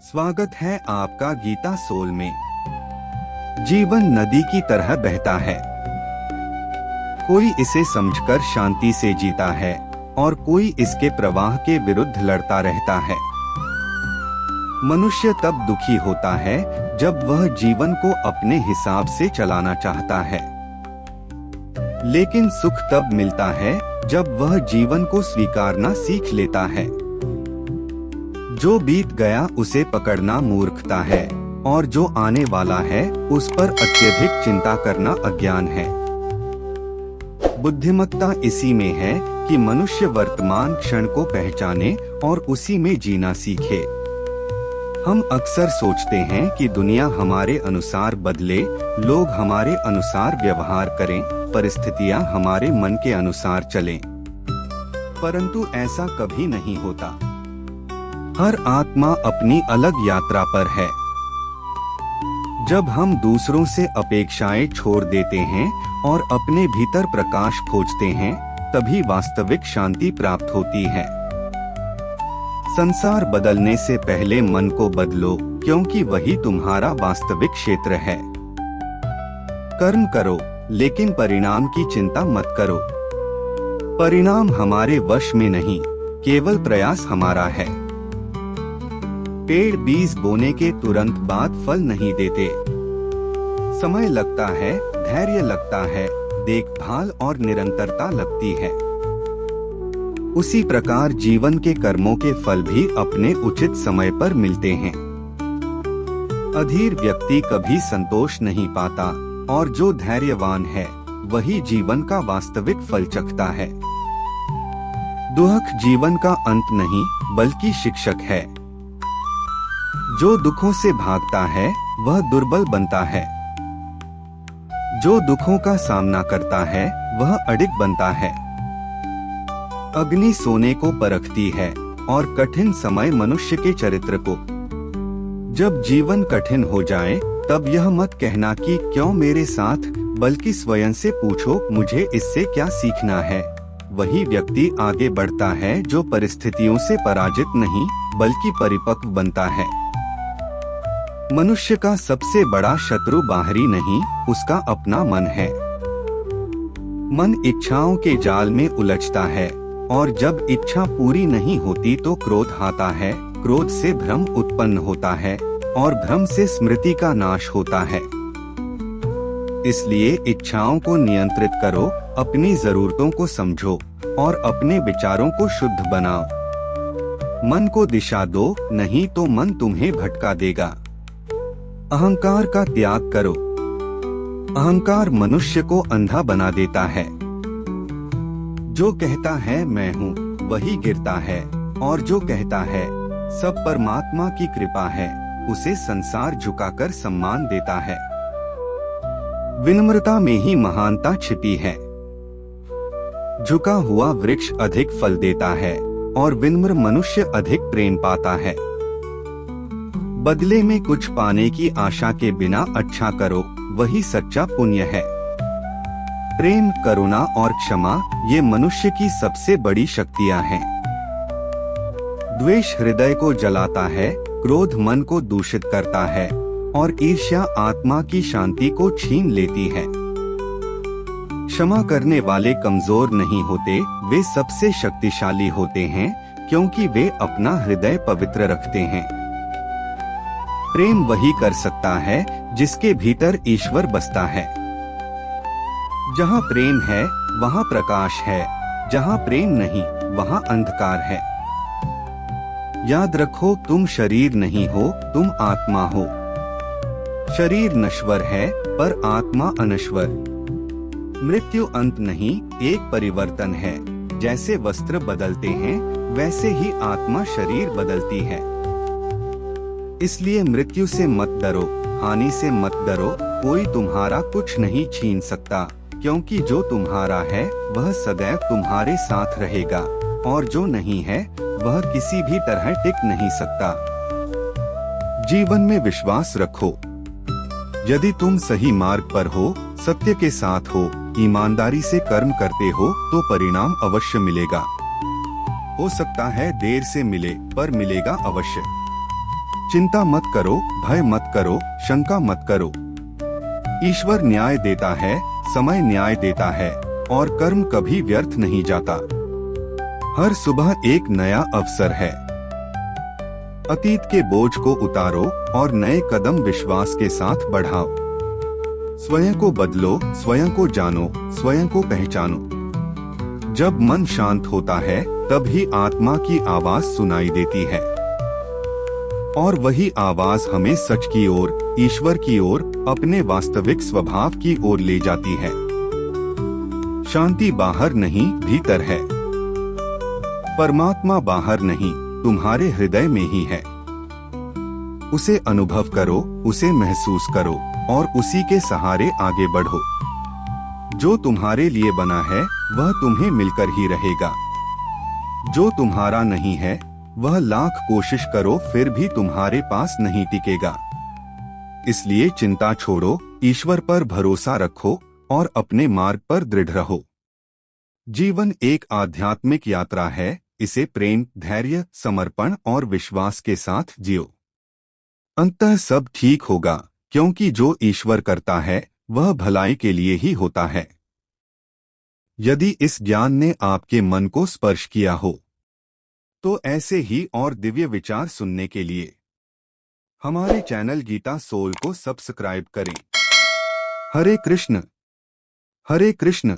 स्वागत है आपका गीता सोल में। जीवन नदी की तरह बहता है। कोई इसे समझकर शांति से जीता है और कोई इसके प्रवाह के विरुद्ध लड़ता रहता है। मनुष्य तब दुखी होता है जब वह जीवन को अपने हिसाब से चलाना चाहता है, लेकिन सुख तब मिलता है जब वह जीवन को स्वीकारना सीख लेता है। जो बीत गया उसे पकड़ना मूर्खता है और जो आने वाला है उस पर अत्यधिक चिंता करना अज्ञान है। बुद्धिमत्ता इसी में है कि मनुष्य वर्तमान क्षण को पहचाने और उसी में जीना सीखे। हम अक्सर सोचते हैं कि दुनिया हमारे अनुसार बदले, लोग हमारे अनुसार व्यवहार करें, परिस्थितियां हमारे मन के अनुसार चलें, परंतु ऐसा कभी नहीं होता। हर आत्मा अपनी अलग यात्रा पर है। जब हम दूसरों से अपेक्षाएं छोड़ देते हैं और अपने भीतर प्रकाश खोजते हैं, तभी वास्तविक शांति प्राप्त होती है। संसार बदलने से पहले मन को बदलो, क्योंकि वही तुम्हारा वास्तविक क्षेत्र है। कर्म करो, लेकिन परिणाम की चिंता मत करो। परिणाम हमारे वश में नहीं, केवल प्रयास हमारा है। पेड़ बीज बोने के तुरंत बाद फल नहीं देते। समय लगता है, धैर्य लगता है, देखभाल और निरंतरता लगती है। उसी प्रकार जीवन के कर्मों के फल भी अपने उचित समय पर मिलते हैं। अधीर व्यक्ति कभी संतोष नहीं पाता और जो धैर्यवान है वही जीवन का वास्तविक फल चखता है। दुख जीवन का अंत नहीं बल्कि शिक्षक है। जो दुखों से भागता है वह दुर्बल बनता है। जो दुखों का सामना करता है वह अडिग बनता है। अग्नि सोने को परखती है और कठिन समय मनुष्य के चरित्र को। जब जीवन कठिन हो जाए तब यह मत कहना कि क्यों मेरे साथ, बल्कि स्वयं से पूछो मुझे इससे क्या सीखना है। वही व्यक्ति आगे बढ़ता है जो परिस्थितियों से पराजित नहीं बल्कि परिपक्व बनता है। मनुष्य का सबसे बड़ा शत्रु बाहरी नहीं, उसका अपना मन है। मन इच्छाओं के जाल में उलझता है और जब इच्छा पूरी नहीं होती तो क्रोध आता है। क्रोध से भ्रम उत्पन्न होता है और भ्रम से स्मृति का नाश होता है। इसलिए इच्छाओं को नियंत्रित करो, अपनी जरूरतों को समझो और अपने विचारों को शुद्ध बनाओ। मन को दिशा दो, नहीं तो मन तुम्हें भटका देगा। अहंकार का त्याग करो। अहंकार मनुष्य को अंधा बना देता है। जो कहता है मैं हूँ वही गिरता है, और जो कहता है सब परमात्मा की कृपा है, उसे संसार झुकाकर सम्मान देता है। विनम्रता में ही महानता छिपी है। झुका हुआ वृक्ष अधिक फल देता है और विनम्र मनुष्य अधिक प्रेम पाता है। बदले में कुछ पाने की आशा के बिना अच्छा करो, वही सच्चा पुण्य है। प्रेम, करुणा और क्षमा ये मनुष्य की सबसे बड़ी शक्तियां हैं। द्वेष हृदय को जलाता है, क्रोध मन को दूषित करता है और ईर्ष्या आत्मा की शांति को छीन लेती है। क्षमा करने वाले कमजोर नहीं होते, वे सबसे शक्तिशाली होते हैं, क्योंकि वे अपना हृदय पवित्र रखते हैं। प्रेम वही कर सकता है जिसके भीतर ईश्वर बसता है। जहाँ प्रेम है वहाँ प्रकाश है, जहाँ प्रेम नहीं वहाँ अंधकार है। याद रखो, तुम शरीर नहीं हो, तुम आत्मा हो। शरीर नश्वर है पर आत्मा अनश्वर। मृत्यु अंत नहीं, एक परिवर्तन है। जैसे वस्त्र बदलते हैं वैसे ही आत्मा शरीर बदलती है। इसलिए मृत्यु से मत डरो, हानि से मत डरो। कोई तुम्हारा कुछ नहीं छीन सकता, क्योंकि जो तुम्हारा है वह सदैव तुम्हारे साथ रहेगा और जो नहीं है वह किसी भी तरह टिक नहीं सकता। जीवन में विश्वास रखो। यदि तुम सही मार्ग पर हो, सत्य के साथ हो, ईमानदारी से कर्म करते हो तो परिणाम अवश्य मिलेगा। हो सकता है देर से मिले, पर मिलेगा अवश्य। चिंता मत करो, भय मत करो, शंका मत करो। ईश्वर न्याय देता है, समय न्याय देता है और कर्म कभी व्यर्थ नहीं जाता। हर सुबह एक नया अवसर है। अतीत के बोझ को उतारो और नए कदम विश्वास के साथ बढ़ाओ। स्वयं को बदलो, स्वयं को जानो, स्वयं को पहचानो। जब मन शांत होता है तभी आत्मा की आवाज सुनाई देती है और वही आवाज हमें सच की ओर, ईश्वर की ओर, अपने वास्तविक स्वभाव की ओर ले जाती है। शांति बाहर नहीं, भीतर है। परमात्मा बाहर नहीं, तुम्हारे हृदय में ही है। उसे अनुभव करो, उसे महसूस करो और उसी के सहारे आगे बढ़ो। जो तुम्हारे लिए बना है वह तुम्हें मिलकर ही रहेगा। जो तुम्हारा नहीं है वह लाख कोशिश करो फिर भी तुम्हारे पास नहीं टिकेगा। इसलिए चिंता छोड़ो, ईश्वर पर भरोसा रखो और अपने मार्ग पर दृढ़ रहो। जीवन एक आध्यात्मिक यात्रा है, इसे प्रेम, धैर्य, समर्पण और विश्वास के साथ जियो। अंततः सब ठीक होगा, क्योंकि जो ईश्वर करता है वह भलाई के लिए ही होता है। यदि इस ज्ञान ने आपके मन को स्पर्श किया हो तो ऐसे ही और दिव्य विचार सुनने के लिए हमारे चैनल गीता सोल को सब्सक्राइब करें। हरे कृष्ण। हरे कृष्ण।